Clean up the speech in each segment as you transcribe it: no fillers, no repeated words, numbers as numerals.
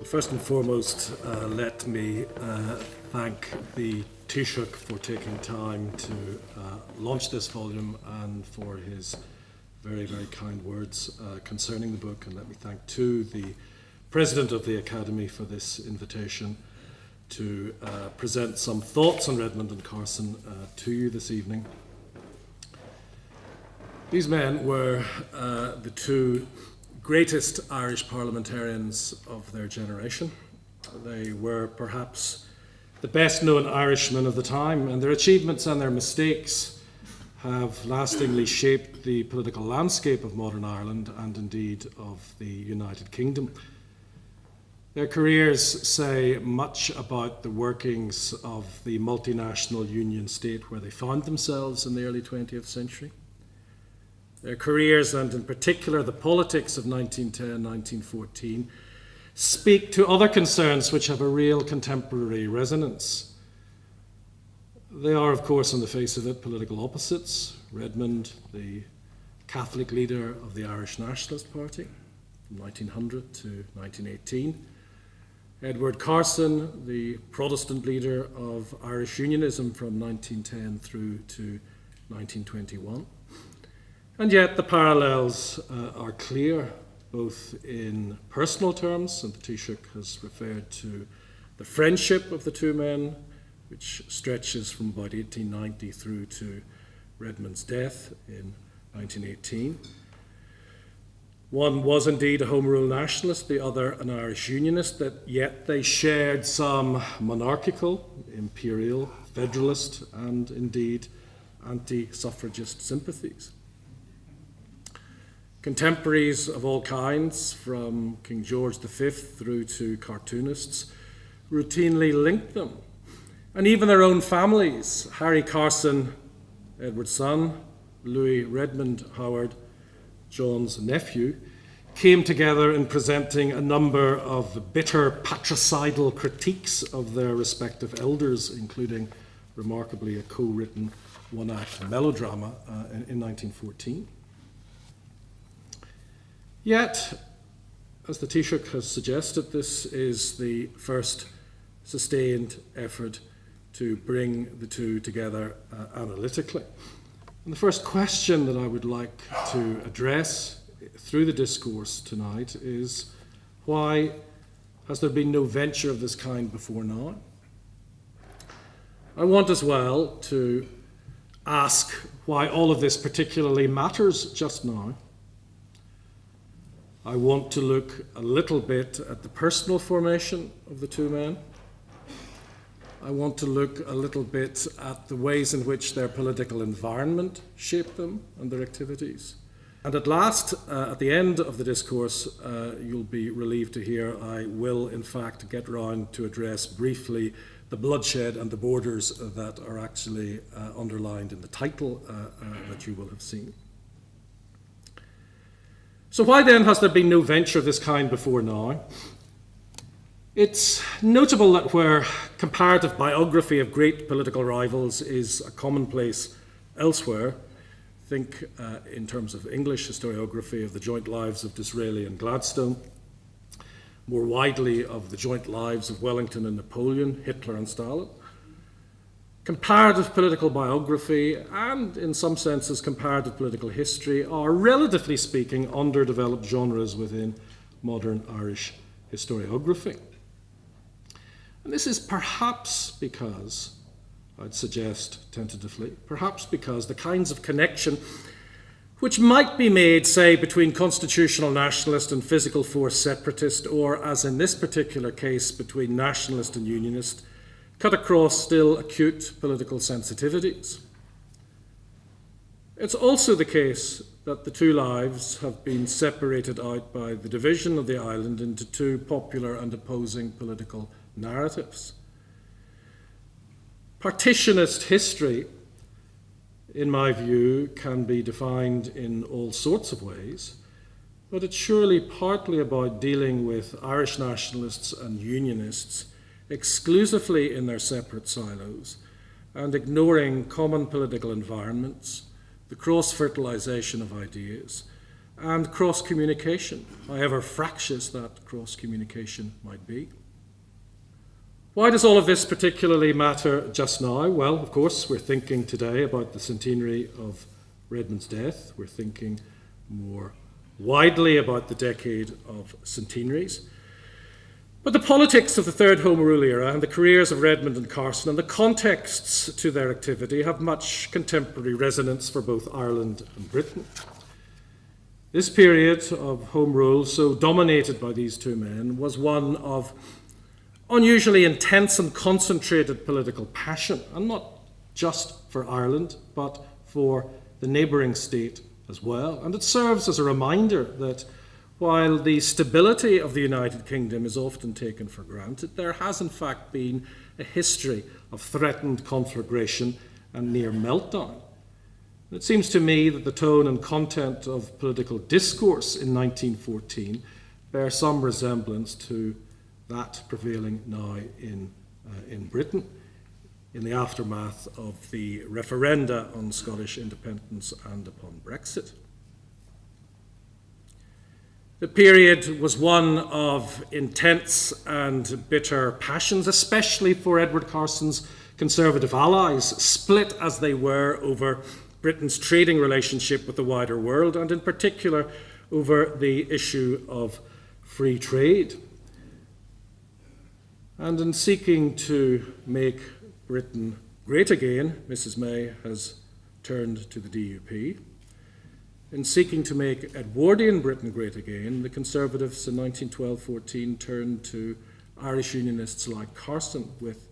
First and foremost, let me thank the Taoiseach for taking time to launch this volume and for his very, very kind words concerning the book. And let me thank too the President of the Academy for this invitation to present some thoughts on Redmond and Carson to you this evening. These men were the two greatest Irish parliamentarians of their generation. They were perhaps the best known Irishmen of the time, and their achievements and their mistakes have lastingly shaped the political landscape of modern Ireland and indeed of the United Kingdom. Their careers say much about the workings of the multinational union state where they found themselves in the early 20th century. Their careers, and in particular the politics of 1910-1914, speak to other concerns which have a real contemporary resonance. They are, of course, on the face of it, political opposites. Redmond, the Catholic leader of the Irish Nationalist Party from 1900 to 1918. Edward Carson, the Protestant leader of Irish unionism from 1910 through to 1921. And yet the parallels are clear, both in personal terms, and the Taoiseach has referred to the friendship of the two men, which stretches from about 1890 through to Redmond's death in 1918. One was indeed a Home Rule nationalist, the other an Irish unionist, that yet they shared some monarchical, imperial, federalist, and indeed anti-suffragist sympathies. Contemporaries of all kinds, from King George V through to cartoonists, routinely linked them. And even their own families, Harry Carson, Edward's son, Louis Redmond Howard, John's nephew, came together in presenting a number of bitter patricidal critiques of their respective elders, including, remarkably, a co-written one-act melodrama in 1914. Yet, as the Taoiseach has suggested, this is the first sustained effort to bring the two together analytically. And the first question that I would like to address through the discourse tonight is, why has there been no venture of this kind before now? I want as well to ask why all of this particularly matters just now. I want to look a little bit at the personal formation of the two men. I want to look a little bit at the ways in which their political environment shaped them and their activities. And at last, at the end of the discourse, you'll be relieved to hear I will, in fact, get round to address briefly the bloodshed and the borders that are actually underlined in the title that you will have seen. So why then has there been no venture of this kind before now? It's notable that where comparative biography of great political rivals is a commonplace elsewhere, think in terms of English historiography of the joint lives of Disraeli and Gladstone, more widely of the joint lives of Wellington and Napoleon, Hitler and Stalin. Comparative political biography and, in some senses, comparative political history are, relatively speaking, underdeveloped genres within modern Irish historiography. And this is perhaps because, I'd suggest tentatively, perhaps because the kinds of connection which might be made, say, between constitutional nationalist and physical force separatist, or, as in this particular case, between nationalist and unionist, cut across still acute political sensitivities. It's also the case that the two lives have been separated out by the division of the island into two popular and opposing political narratives. Partitionist history, in my view, can be defined in all sorts of ways, but it's surely partly about dealing with Irish nationalists and unionists exclusively in their separate silos and ignoring common political environments, the cross-fertilization of ideas, and cross-communication, however fractious that cross-communication might be. Why does all of this particularly matter just now? Well, of course, we're thinking today about the centenary of Redmond's death. We're thinking more widely about the decade of centenaries. But the politics of the Third Home Rule era and the careers of Redmond and Carson and the contexts to their activity have much contemporary resonance for both Ireland and Britain. This period of Home Rule, so dominated by these two men, was one of unusually intense and concentrated political passion, and not just for Ireland, but for the neighbouring state as well. And it serves as a reminder that while the stability of the United Kingdom is often taken for granted, there has in fact been a history of threatened conflagration and near meltdown. It seems to me that the tone and content of political discourse in 1914 bear some resemblance to that prevailing now in Britain in the aftermath of the referenda on Scottish independence and upon Brexit. The period was one of intense and bitter passions, especially for Edward Carson's Conservative allies, split as they were over Britain's trading relationship with the wider world, and in particular over the issue of free trade. And in seeking to make Britain great again, Mrs. May has turned to the DUP. In seeking to make Edwardian Britain great again, the Conservatives in 1912-14 turned to Irish Unionists like Carson with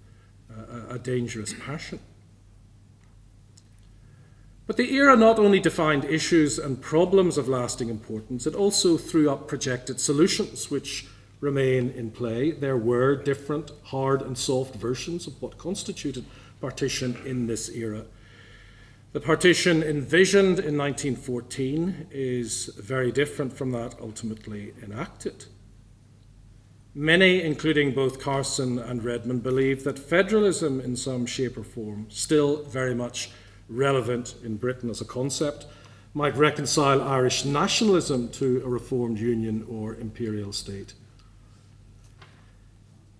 a dangerous passion. But the era not only defined issues and problems of lasting importance, it also threw up projected solutions which remain in play. There were different hard and soft versions of what constituted partition in this era. The partition envisioned in 1914 is very different from that ultimately enacted. Many, including both Carson and Redmond, believe that federalism in some shape or form, still very much relevant in Britain as a concept, might reconcile Irish nationalism to a reformed union or imperial state.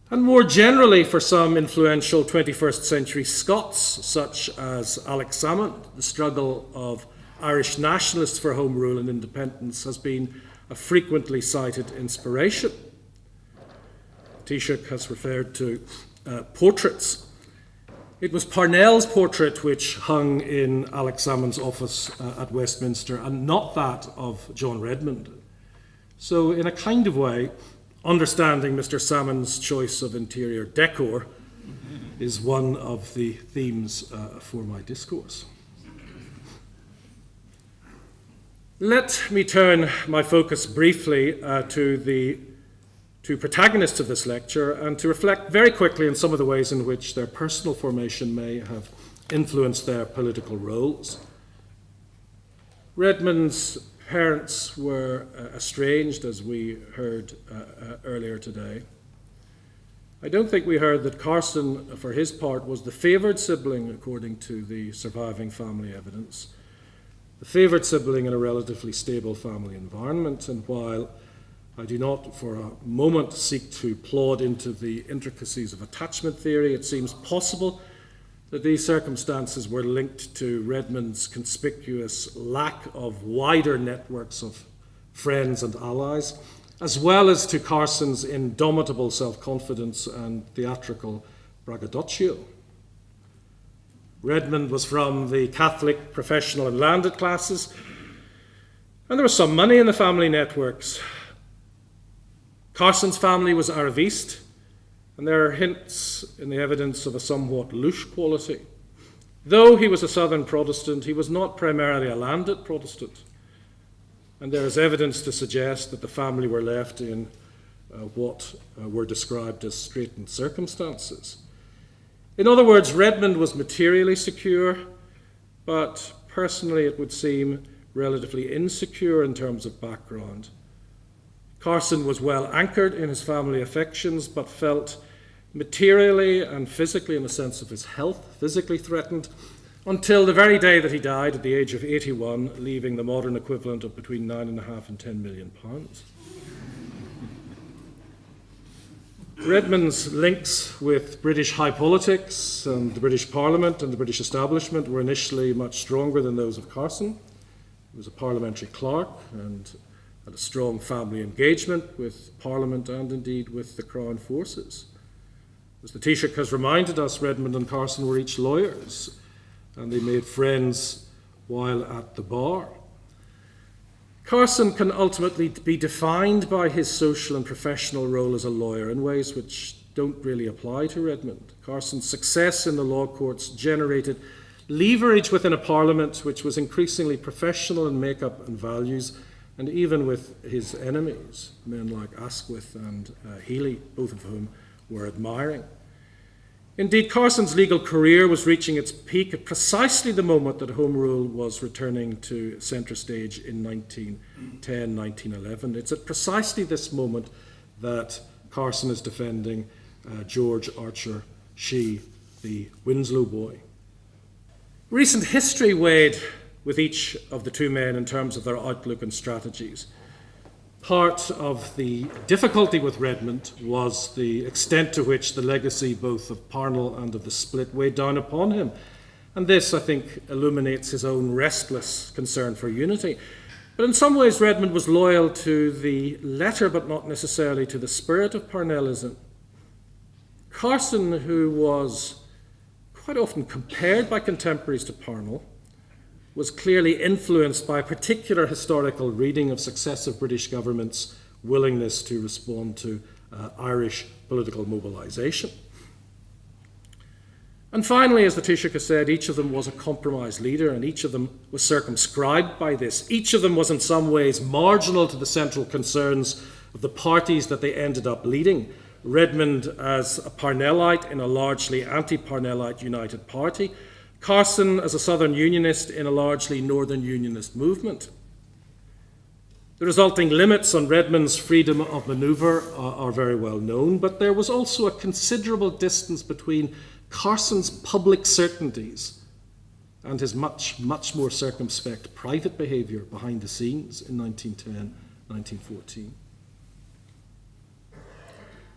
And more generally, for some influential 21st century Scots, such as Alex Salmond, the struggle of Irish nationalists for home rule and independence has been a frequently cited inspiration. Taoiseach has referred to portraits. It was Parnell's portrait which hung in Alex Salmond's office at Westminster, and not that of John Redmond. So in a kind of way, understanding Mr. Salmond's choice of interior decor is one of the themes for my discourse. Let me turn my focus briefly to the two protagonists of this lecture and to reflect very quickly on some of the ways in which their personal formation may have influenced their political roles. Redmond's parents were estranged, as we heard earlier today. I don't think we heard that Carson, for his part, was the favoured sibling according to the surviving family evidence, the favoured sibling in a relatively stable family environment. And while I do not for a moment seek to plod into the intricacies of attachment theory, it seems possible that these circumstances were linked to Redmond's conspicuous lack of wider networks of friends and allies, as well as to Carson's indomitable self-confidence and theatrical braggadocio. Redmond was from the Catholic, professional and landed classes, and there was some money in the family networks. Carson's family was Aravist, and there are hints in the evidence of a somewhat louche quality. Though he was a Southern Protestant, he was not primarily a landed Protestant, and there is evidence to suggest that the family were left in what were described as straitened circumstances. In other words, Redmond was materially secure, but personally it would seem relatively insecure in terms of background. Carson was well anchored in his family affections, but felt materially and physically, in the sense of his health, physically threatened until the very day that he died at the age of 81, leaving the modern equivalent of between £9.5 and £10 million. Redmond's links with British high politics and the British Parliament and the British establishment were initially much stronger than those of Carson. He was a parliamentary clerk and had a strong family engagement with Parliament and indeed with the Crown forces. As the Taoiseach has reminded us, Redmond and Carson were each lawyers, and they made friends while at the bar. Carson can ultimately be defined by his social and professional role as a lawyer in ways which don't really apply to Redmond. Carson's success in the law courts generated leverage within a parliament which was increasingly professional in makeup and values, and even with his enemies, men like Asquith and Healy, both of whom were admiring. Indeed, Carson's legal career was reaching its peak at precisely the moment that Home Rule was returning to centre stage in 1910, 1911. It's at precisely this moment that Carson is defending George Archer Shee, the Winslow boy. Recent history weighed with each of the two men in terms of their outlook and strategies. Part of the difficulty with Redmond was the extent to which the legacy both of Parnell and of the split weighed down upon him. And this, I think, illuminates his own restless concern for unity. But in some ways, Redmond was loyal to the letter, but not necessarily to the spirit of Parnellism. Carson, who was quite often compared by contemporaries to Parnell, was clearly influenced by a particular historical reading of successive British governments' willingness to respond to Irish political mobilisation. And finally, as the Taoiseach has said, each of them was a compromise leader, and each of them was circumscribed by this. Each of them was in some ways marginal to the central concerns of the parties that they ended up leading. Redmond as a Parnellite in a largely anti-Parnellite United Party, Carson as a Southern Unionist in a largely Northern Unionist movement. The resulting limits on Redmond's freedom of manoeuvre are very well known, but there was also a considerable distance between Carson's public certainties and his much more circumspect private behaviour behind the scenes in 1910, 1914.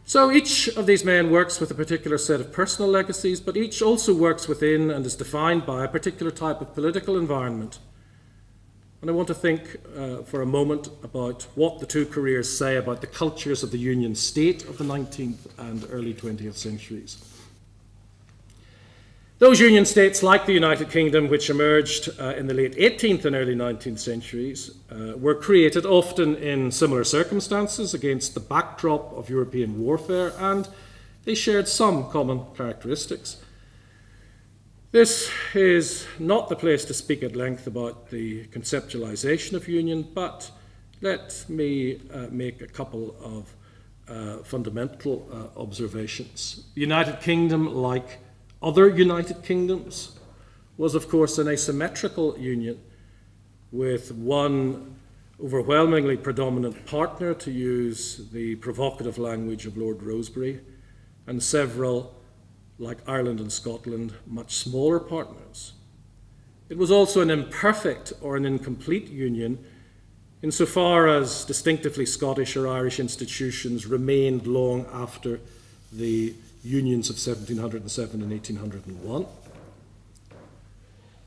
So each of these men works with a particular set of personal legacies, but each also works within and is defined by a particular type of political environment. And I want to think for a moment about what the two careers say about the cultures of the Union state of the 19th and early 20th centuries. Those Union states, like the United Kingdom, which emerged in the late 18th and early 19th centuries, were created often in similar circumstances against the backdrop of European warfare, and they shared some common characteristics. This is not the place to speak at length about the conceptualization of union, but let me make a couple of fundamental observations. The United Kingdom, like other United Kingdoms, was of course an asymmetrical union with one overwhelmingly predominant partner, to use the provocative language of Lord Rosebery, and several, like Ireland and Scotland, much smaller partners. It was also an imperfect or an incomplete union insofar as distinctively Scottish or Irish institutions remained long after the unions of 1707 and 1801.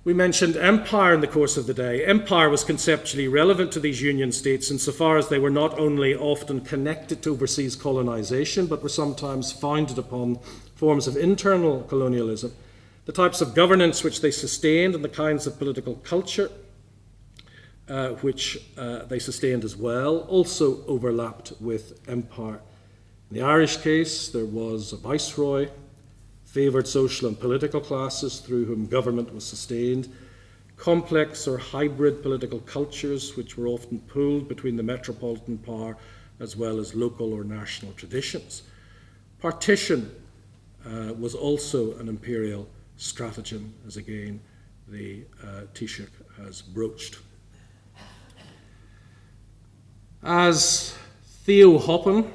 We mentioned empire in the course of the day. Empire was conceptually relevant to these union states insofar as they were not only often connected to overseas colonization, but were sometimes founded upon forms of internal colonialism. The types of governance which they sustained and the kinds of political culture which they sustained as well also overlapped with empire. In the Irish case, there was a viceroy, favoured social and political classes through whom government was sustained, complex or hybrid political cultures which were often pooled between the metropolitan power as well as local or national traditions. Partition was also an imperial stratagem, as again the Taoiseach has broached. As Theo Hoppen,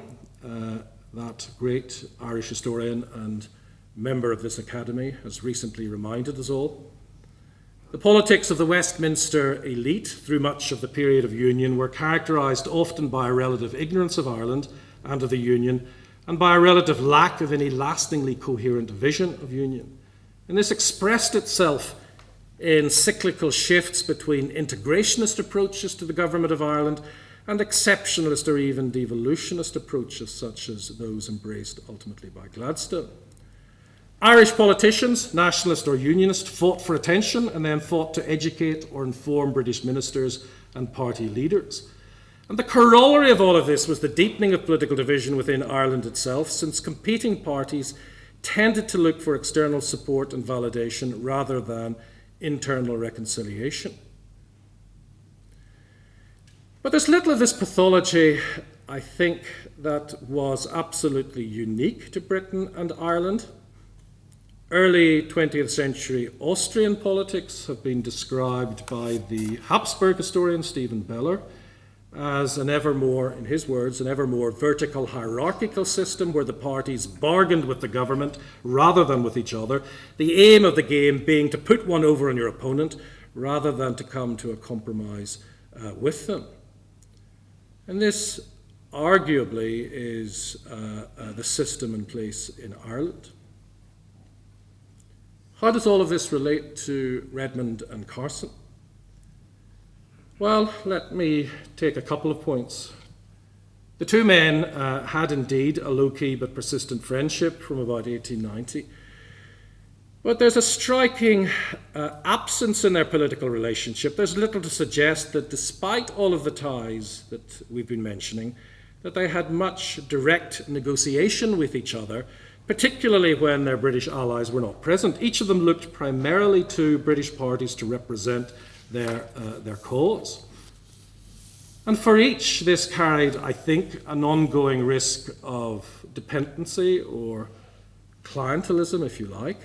that great Irish historian and member of this Academy, has recently reminded us all, The politics of the Westminster elite through much of the period of Union were characterised often by a relative ignorance of Ireland and of the Union, and by a relative lack of any lastingly coherent vision of Union. And this expressed itself in cyclical shifts between integrationist approaches to the government of Ireland and exceptionalist or even devolutionist approaches such as those embraced ultimately by Gladstone. Irish politicians, nationalist or unionist, fought for attention and then fought to educate or inform British ministers and party leaders. And the corollary of all of this was the deepening of political division within Ireland itself, since competing parties tended to look for external support and validation rather than internal reconciliation. But there's little of this pathology, I think, that was absolutely unique to Britain and Ireland. Early 20th century Austrian politics have been described by the Habsburg historian Stephen Beller as an ever more, in his words, an ever more vertical hierarchical system where the parties bargained with the government rather than with each other, the aim of the game being to put one over on your opponent rather than to come to a compromise with them. And this arguably is the system in place in Ireland. How does all of this relate to Redmond and Carson? Well, let me take a couple of points. The two men had indeed a low-key but persistent friendship from about 1890. But there's a striking absence in their political relationship. There's little to suggest that despite all of the ties that we've been mentioning, that they had much direct negotiation with each other, particularly when their British allies were not present. Each of them looked primarily to British parties to represent their cause. And for each, this carried, I think, an ongoing risk of dependency or clientelism, if you like,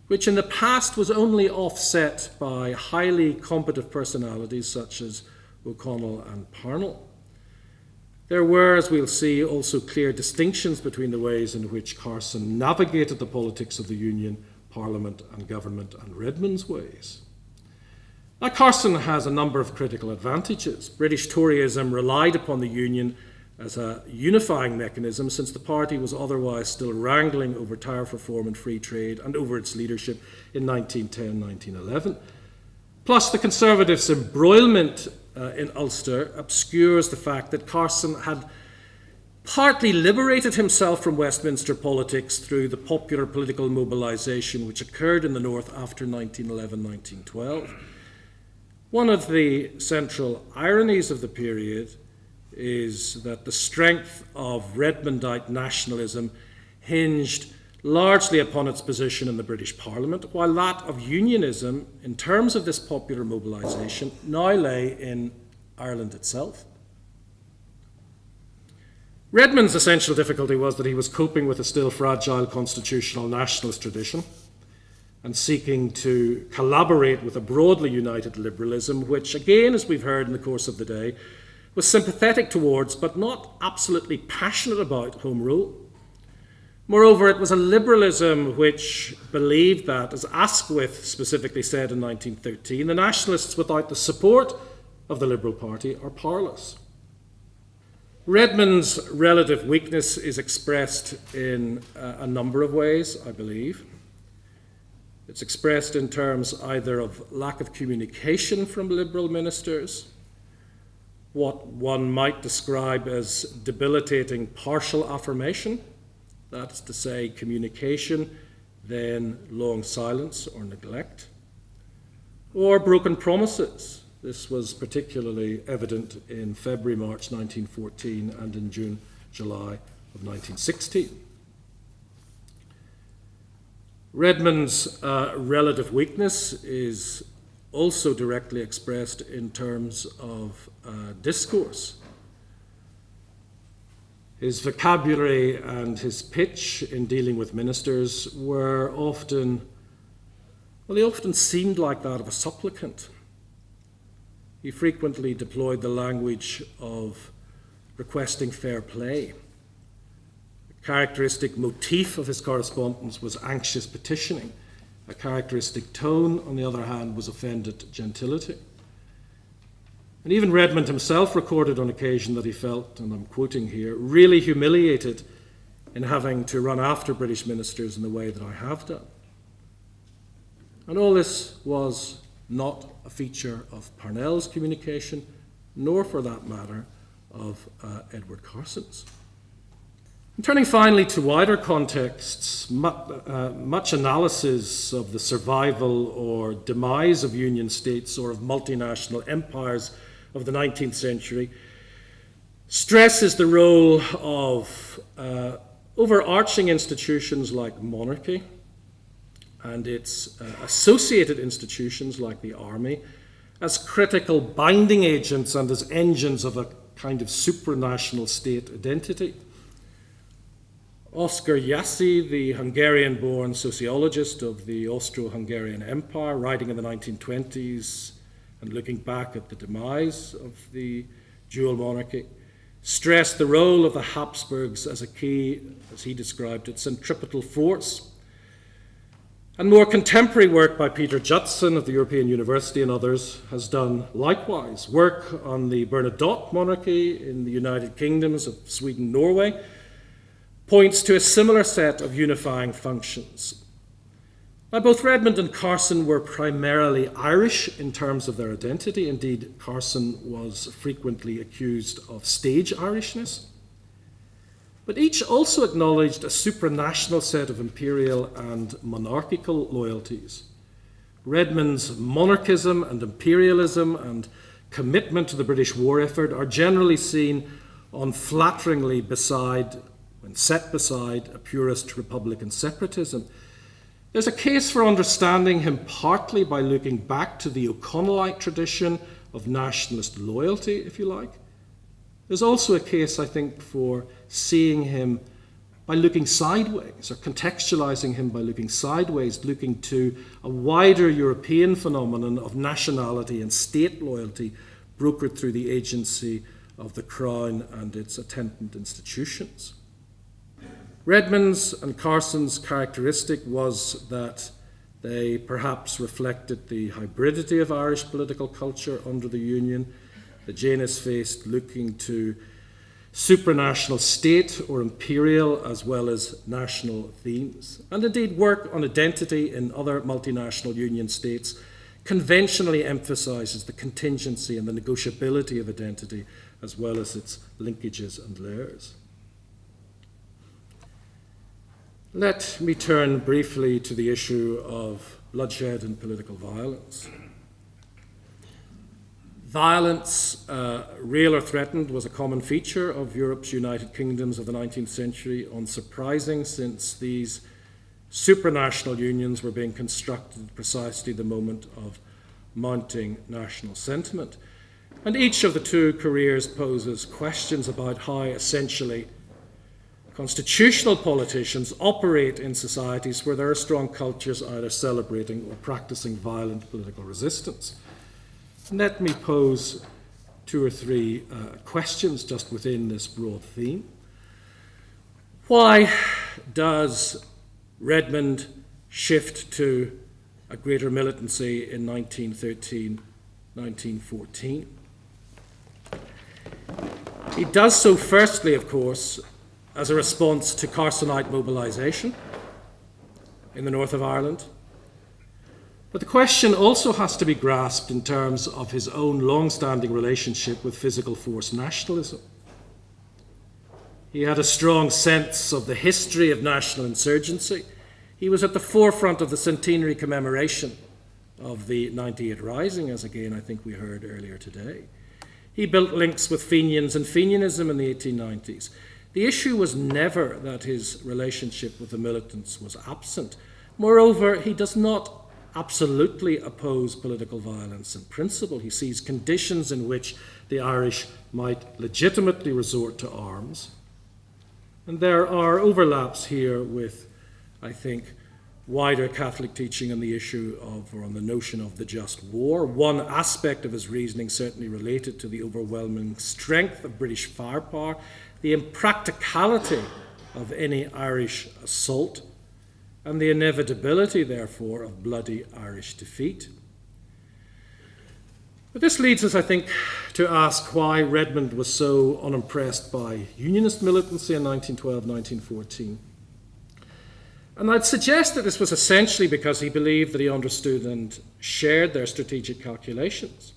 which in the past was only offset by highly competent personalities such as O'Connell and Parnell. There were, as we'll see, also clear distinctions between the ways in which Carson navigated the politics of the Union, Parliament and government and Redmond's ways. Now, Carson has a number of critical advantages. British Toryism relied upon the Union as a unifying mechanism since the party was otherwise still wrangling over tariff reform and free trade and over its leadership in 1910-1911. Plus, the Conservatives' embroilment in Ulster obscures the fact that Carson had partly liberated himself from Westminster politics through the popular political mobilisation which occurred in the North after 1911-1912. One of the central ironies of the period is that the strength of Redmondite nationalism hinged largely upon its position in the British Parliament, while that of unionism, in terms of this popular mobilisation, now lay in Ireland itself. Redmond's essential difficulty was that he was coping with a still fragile constitutional nationalist tradition and seeking to collaborate with a broadly united liberalism, which, again, as we've heard in the course of the day, was sympathetic towards but not absolutely passionate about Home Rule. Moreover, it was a liberalism which believed that, as Asquith specifically said in 1913, the nationalists without the support of the Liberal Party are powerless. Redmond's relative weakness is expressed in a number of ways, I believe. It's expressed in terms either of lack of communication from Liberal ministers, what one might describe as debilitating partial affirmation, that is to say, communication, then long silence or neglect, or broken promises. This was particularly evident in February, March 1914 and in June, July of 1916. Redmond's relative weakness is also directly expressed in terms of discourse. His vocabulary and his pitch in dealing with ministers were often, well, they often seemed like that of a supplicant. He frequently deployed the language of requesting fair play. A characteristic motif of his correspondence was anxious petitioning, a characteristic tone, on the other hand, was offended gentility. And even Redmond himself recorded on occasion that he felt, and I'm quoting here, really humiliated in having to run after British ministers in the way that I have done. And all this was not a feature of Parnell's communication, nor for that matter of Edward Carson's. And turning finally to wider contexts, much analysis of the survival or demise of union states or of multinational empires of the 19th century stresses the role of overarching institutions like monarchy and its associated institutions like the army as critical binding agents and as engines of a kind of supranational state identity. Oskar Jaszi, the Hungarian-born sociologist of the Austro-Hungarian Empire, writing in the 1920s and looking back at the demise of the dual monarchy, stressed the role of the Habsburgs as a key, as he described it, centripetal force. And more contemporary work by Peter Judson of the European University and others has done likewise. Work on the Bernadotte monarchy in the United Kingdoms of Sweden, Norway, points to a similar set of unifying functions. Now, both Redmond and Carson were primarily Irish in terms of their identity. Indeed, Carson was frequently accused of stage Irishness. But each also acknowledged a supranational set of imperial and monarchical loyalties. Redmond's monarchism and imperialism and commitment to the British war effort are generally seen unflatteringly when set beside a purist republican separatism. There's a case for understanding him partly by looking back to the O'Connellite tradition of nationalist loyalty, if you like. There's also a case, I think, for seeing him by looking sideways, or contextualizing him by looking sideways, looking to a wider European phenomenon of nationality and state loyalty brokered through the agency of the Crown and its attendant institutions. Redmond's and Carson's characteristic was that they perhaps reflected the hybridity of Irish political culture under the Union. The Janus faced looking to supranational state or imperial as well as national themes, and indeed work on identity in other multinational Union states conventionally emphasizes the contingency and the negotiability of identity as well as its linkages and layers. Let me turn briefly to the issue of bloodshed and political violence. Violence, real or threatened, was a common feature of Europe's United Kingdoms of the 19th century, unsurprising since these supranational unions were being constructed at precisely the moment of mounting national sentiment. And each of the two careers poses questions about how essentially constitutional politicians operate in societies where there are strong cultures either celebrating or practicing violent political resistance. Let me pose two or three questions just within this broad theme. Why does Redmond shift to a greater militancy in 1913, 1914? He does so firstly, of course, as a response to Carsonite mobilisation in the north of Ireland. But the question also has to be grasped in terms of his own long-standing relationship with physical force nationalism. He had a strong sense of the history of national insurgency. He was at the forefront of the centenary commemoration of the 98 Rising, as again I think we heard earlier today. He built links with Fenians and Fenianism in the 1890s. The issue was never that his relationship with the militants was absent. Moreover, he does not absolutely oppose political violence in principle. He sees conditions in which the Irish might legitimately resort to arms. And there are overlaps here with, I think, wider Catholic teaching on the issue of, or on the notion of, the just war. One aspect of his reasoning certainly related to the overwhelming strength of British firepower, the impracticality of any Irish assault, and the inevitability, therefore, of bloody Irish defeat. But this leads us, I think, to ask why Redmond was so unimpressed by unionist militancy in 1912-1914. And I'd suggest that this was essentially because he believed that he understood and shared their strategic calculations.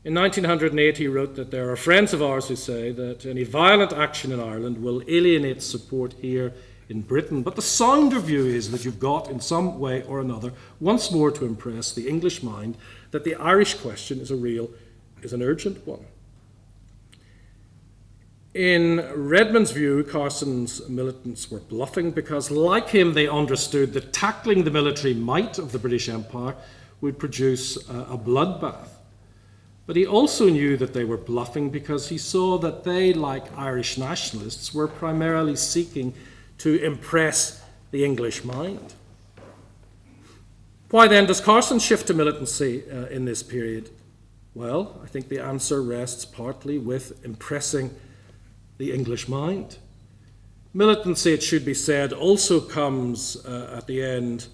In 1908, he wrote that there are friends of ours who say that any violent action in Ireland will alienate support here in Britain, but the sounder view is that you've got, in some way or another, once more to impress the English mind that the Irish question is an urgent one. In Redmond's view, Carson's militants were bluffing because, like him, they understood that tackling the military might of the British Empire would produce a bloodbath. But he also knew that they were bluffing because he saw that they, like Irish nationalists, were primarily seeking to impress the English mind. Why then does Carson shift to militancy in this period? Well, I think the answer rests partly with impressing the English mind. Militancy, it should be said, also comes at the end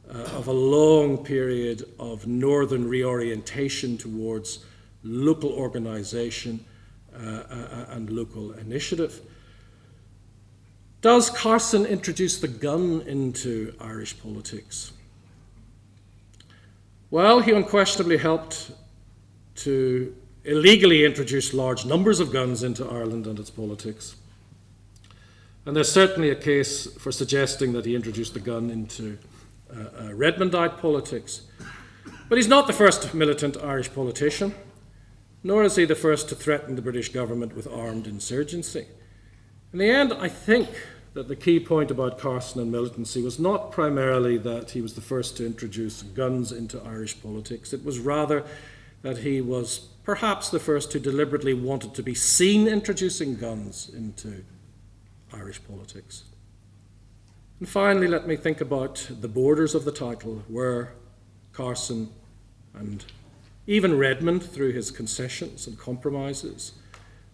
of a long period of northern reorientation towards local organisation and local initiative. Does Carson introduce the gun into Irish politics? Well, he unquestionably helped to illegally introduce large numbers of guns into Ireland and its politics. And there's certainly a case for suggesting that he introduced the gun into Redmondite politics. But he's not the first militant Irish politician, nor is he the first to threaten the British government with armed insurgency. In the end, I think that the key point about Carson and militancy was not primarily that he was the first to introduce guns into Irish politics. It was rather that he was perhaps the first who deliberately wanted to be seen introducing guns into Irish politics. And finally, let me think about the borders of the title, where Carson and even Redmond, through his concessions and compromises,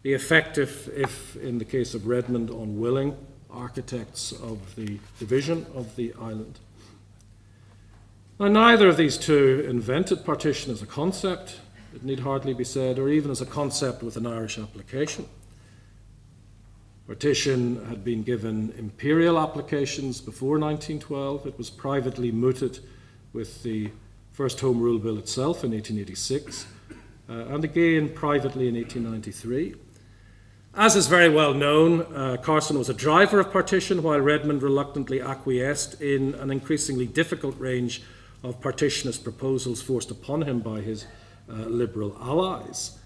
the effective, if in the case of Redmond, unwilling architects of the division of the island. Now, neither of these two invented partition as a concept, it need hardly be said, or even as a concept with an Irish application. Partition had been given imperial applications before 1912. It was privately mooted with the first Home Rule Bill itself in 1886, and again privately in 1893. As is very well known, Carson was a driver of partition, while Redmond reluctantly acquiesced in an increasingly difficult range of partitionist proposals forced upon him by his Liberal allies.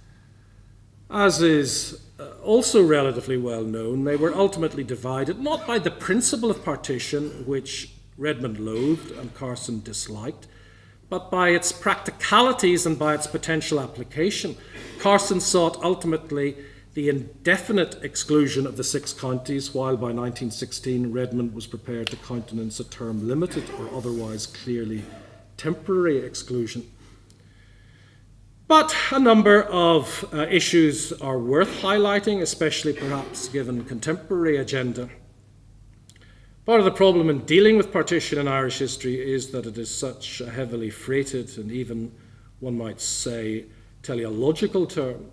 As is also relatively well known, they were ultimately divided not by the principle of partition, which Redmond loathed and Carson disliked, but by its practicalities and by its potential application. Carson sought ultimately the indefinite exclusion of the 6 counties, while by 1916 Redmond was prepared to countenance a term limited or otherwise clearly temporary exclusion. But a number of issues are worth highlighting, especially perhaps given contemporary agenda. Part of the problem in dealing with partition in Irish history is that it is such a heavily freighted and even, one might say, teleological term.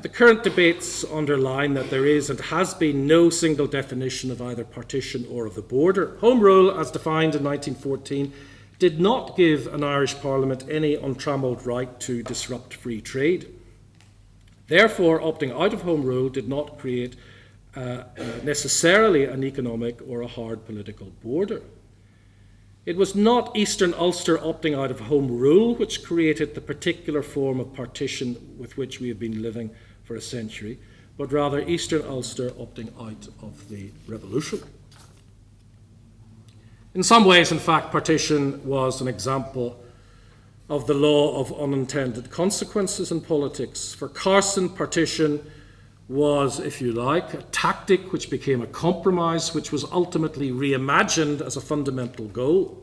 The current debates underline that there is and has been no single definition of either partition or of the border. Home Rule, as defined in 1914, did not give an Irish Parliament any untrammelled right to disrupt free trade. Therefore, opting out of Home Rule did not create necessarily an economic or a hard political border. It was not Eastern Ulster opting out of Home Rule which created the particular form of partition with which we have been living for a century, but rather Eastern Ulster opting out of the Revolution. In some ways, in fact, partition was an example of the law of unintended consequences in politics. For Carson, partition was, if you like, a tactic which became a compromise, which was ultimately reimagined as a fundamental goal.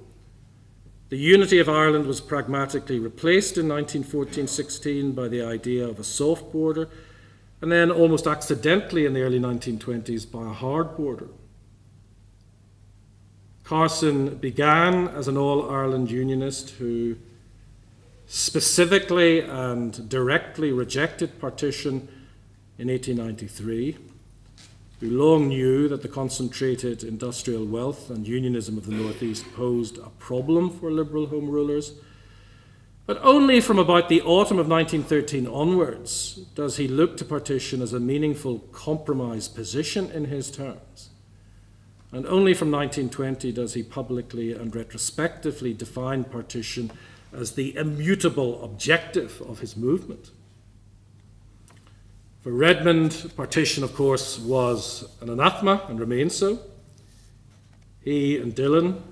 The unity of Ireland was pragmatically replaced in 1914-16 by the idea of a soft border, and then almost accidentally in the early 1920s by a hard border. Carson began as an All-Ireland Unionist who specifically and directly rejected partition in 1893, who long knew that the concentrated industrial wealth and unionism of the Northeast posed a problem for Liberal Home Rulers. But only from about the autumn of 1913 onwards does he look to partition as a meaningful compromise position in his terms. And only from 1920 does he publicly and retrospectively define partition as the immutable objective of his movement. For Redmond, partition, of course, was an anathema and remains so. He and Dillon,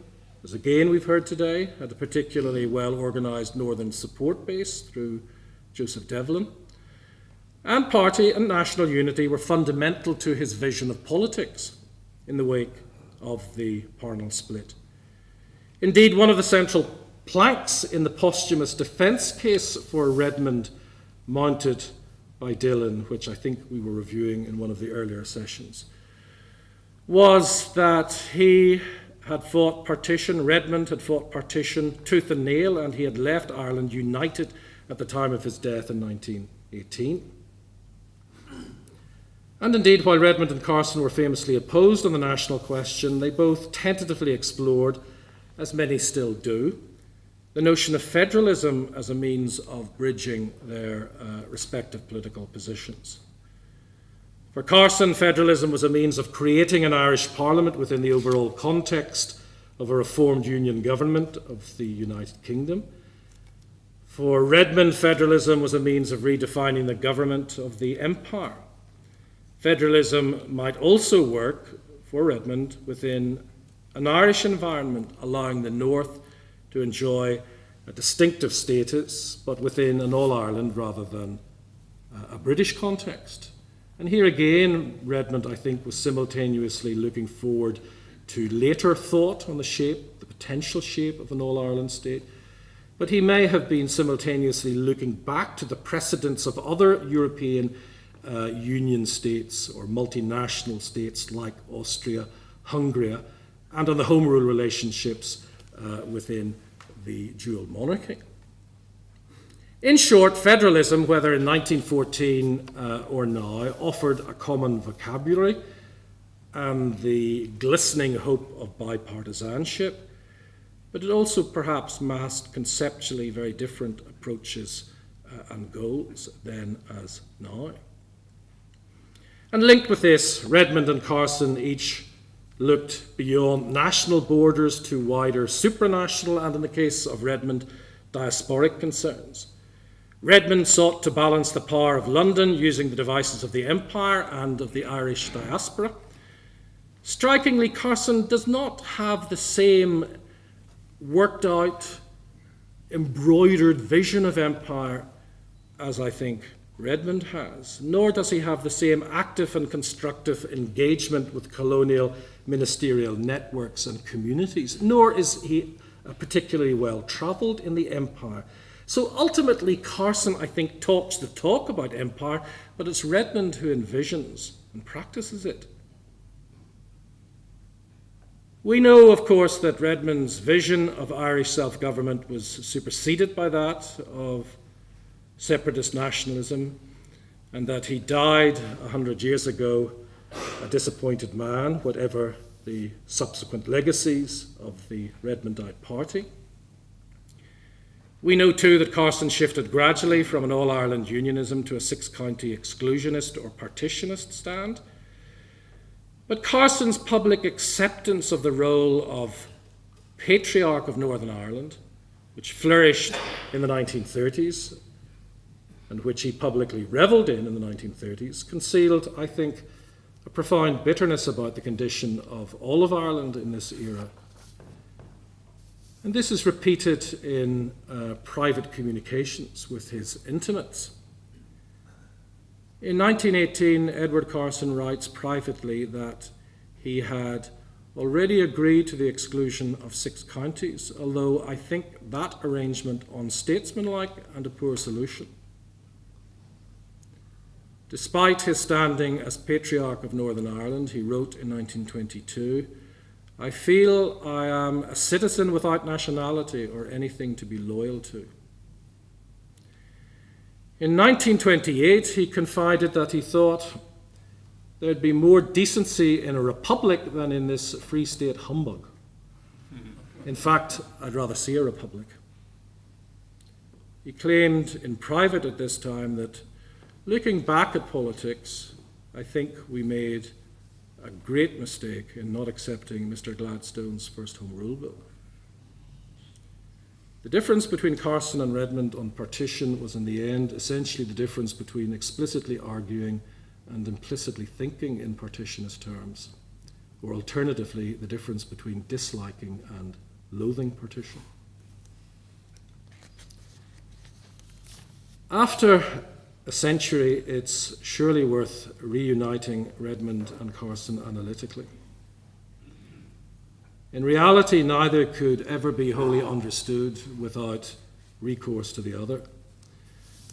as again we've heard today, had a particularly well-organised northern support base through Joseph Devlin. And party and national unity were fundamental to his vision of politics in the wake of the Parnell split. Indeed, one of the central planks in the posthumous defence case for Redmond, mounted by Dillon, which I think we were reviewing in one of the earlier sessions, was that he had fought partition, Redmond had fought partition tooth and nail, and he had left Ireland united at the time of his death in 1918. And indeed, while Redmond and Carson were famously opposed on the national question, they both tentatively explored, as many still do, the notion of federalism as a means of bridging their respective political positions. For Carson, federalism was a means of creating an Irish Parliament within the overall context of a reformed union government of the United Kingdom. For Redmond, federalism was a means of redefining the government of the empire. Federalism might also work, for Redmond, within an Irish environment, allowing the North to enjoy a distinctive status, but within an all-Ireland rather than a British context. And here again, Redmond, I think, was simultaneously looking forward to later thought on the shape, the potential shape of an all-Ireland state, but he may have been simultaneously looking back to the precedents of other European union states or multinational states like Austria, Hungary, and on the home rule relationships within the dual monarchy. In short, federalism, whether in 1914 or now, offered a common vocabulary and the glistening hope of bipartisanship, but it also perhaps masked conceptually very different approaches and goals then as now. And linked with this, Redmond and Carson each looked beyond national borders to wider supranational and, in the case of Redmond, diasporic concerns. Redmond sought to balance the power of London using the devices of the empire and of the Irish diaspora. Strikingly, Carson does not have the same worked out, embroidered vision of empire as I think Redmond has, nor does he have the same active and constructive engagement with colonial ministerial networks and communities, nor is he particularly well travelled in the empire. So ultimately, Carson, I think, talks the talk about empire, but it's Redmond who envisions and practices it. We know, of course, that Redmond's vision of Irish self-government was superseded by that of separatist nationalism, and that he died 100 years ago a disappointed man, whatever the subsequent legacies of the Redmondite party. We know too that Carson shifted gradually from an all-Ireland unionism to a six-county exclusionist or partitionist stand. But Carson's public acceptance of the role of Patriarch of Northern Ireland, which flourished in the 1930s, and which he publicly revelled in the 1930s, concealed, I think, a profound bitterness about the condition of all of Ireland in this era. And this is repeated in private communications with his intimates. In 1918, Edward Carson writes privately that he had already agreed to the exclusion of 6 counties, although I think that arrangement unstatesmanlike and a poor solution. Despite his standing as Patriarch of Northern Ireland, he wrote in 1922, I feel I am a citizen without nationality or anything to be loyal to. In 1928, he confided that he thought there'd be more decency in a republic than in this Free State humbug. In fact, I'd rather see a republic. He claimed in private at this time that, looking back at politics, I think we made a great mistake in not accepting Mr. Gladstone's first Home Rule Bill. The difference between Carson and Redmond on partition was in the end essentially the difference between explicitly arguing and implicitly thinking in partitionist terms, or alternatively, the difference between disliking and loathing partition. After a century, it's surely worth reuniting Redmond and Carson analytically. In reality, neither could ever be wholly understood without recourse to the other,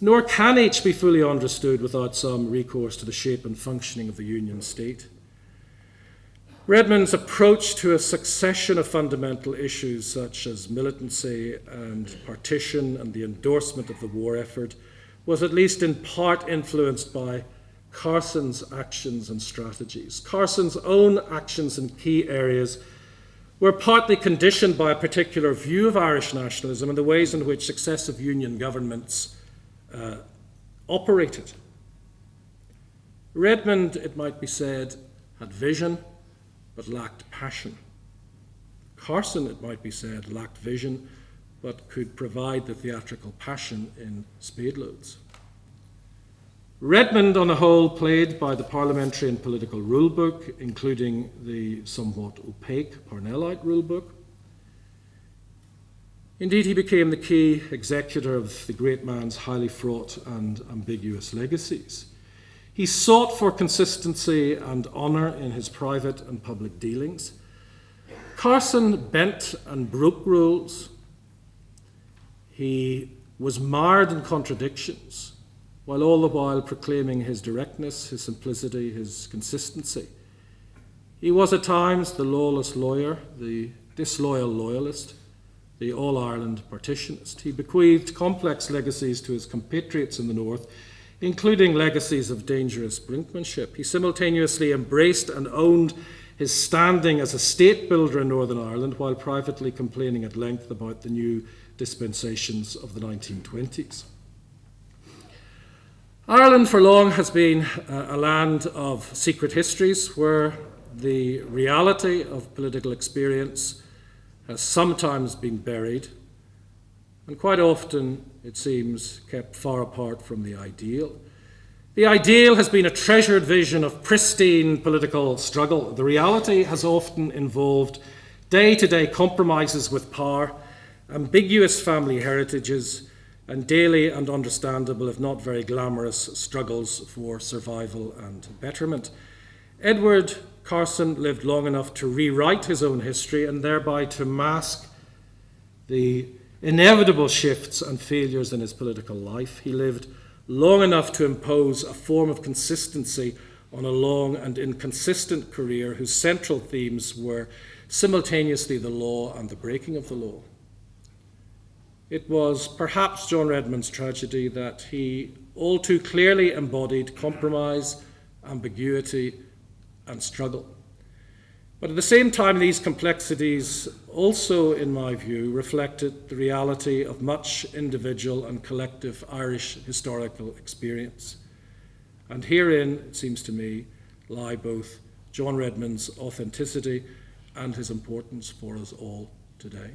nor can each be fully understood without some recourse to the shape and functioning of the Union state. Redmond's approach to a succession of fundamental issues such as militancy and partition and the endorsement of the war effort was at least in part influenced by Carson's actions and strategies. Carson's own actions in key areas were partly conditioned by a particular view of Irish nationalism and the ways in which successive Union governments operated. Redmond, it might be said, had vision but lacked passion. Carson, it might be said, lacked vision but could provide the theatrical passion in spadeloads. Redmond, on the whole, played by the parliamentary and political rulebook, including the somewhat opaque Parnellite rulebook. Indeed, he became the key executor of the great man's highly fraught and ambiguous legacies. He sought for consistency and honour in his private and public dealings. Carson bent and broke rules. He was marred in contradictions, while all the while proclaiming his directness, his simplicity, his consistency. He was at times the lawless lawyer, the disloyal loyalist, the all-Ireland partitionist. He bequeathed complex legacies to his compatriots in the north, including legacies of dangerous brinkmanship. He simultaneously embraced and owned his standing as a state builder in Northern Ireland, while privately complaining at length about the new dispensations of the 1920s. Ireland for long has been a land of secret histories where the reality of political experience has sometimes been buried and quite often, it seems, kept far apart from the ideal. The ideal has been a treasured vision of pristine political struggle. The reality has often involved day-to-day compromises with power, ambiguous family heritages, and daily and understandable, if not very glamorous, struggles for survival and betterment. Edward Carson lived long enough to rewrite his own history and thereby to mask the inevitable shifts and failures in his political life. He lived long enough to impose a form of consistency on a long and inconsistent career whose central themes were simultaneously the law and the breaking of the law. It was perhaps John Redmond's tragedy that he all too clearly embodied compromise, ambiguity, and struggle. But at the same time, these complexities also, in my view, reflected the reality of much individual and collective Irish historical experience. And herein, it seems to me, lie both John Redmond's authenticity and his importance for us all today.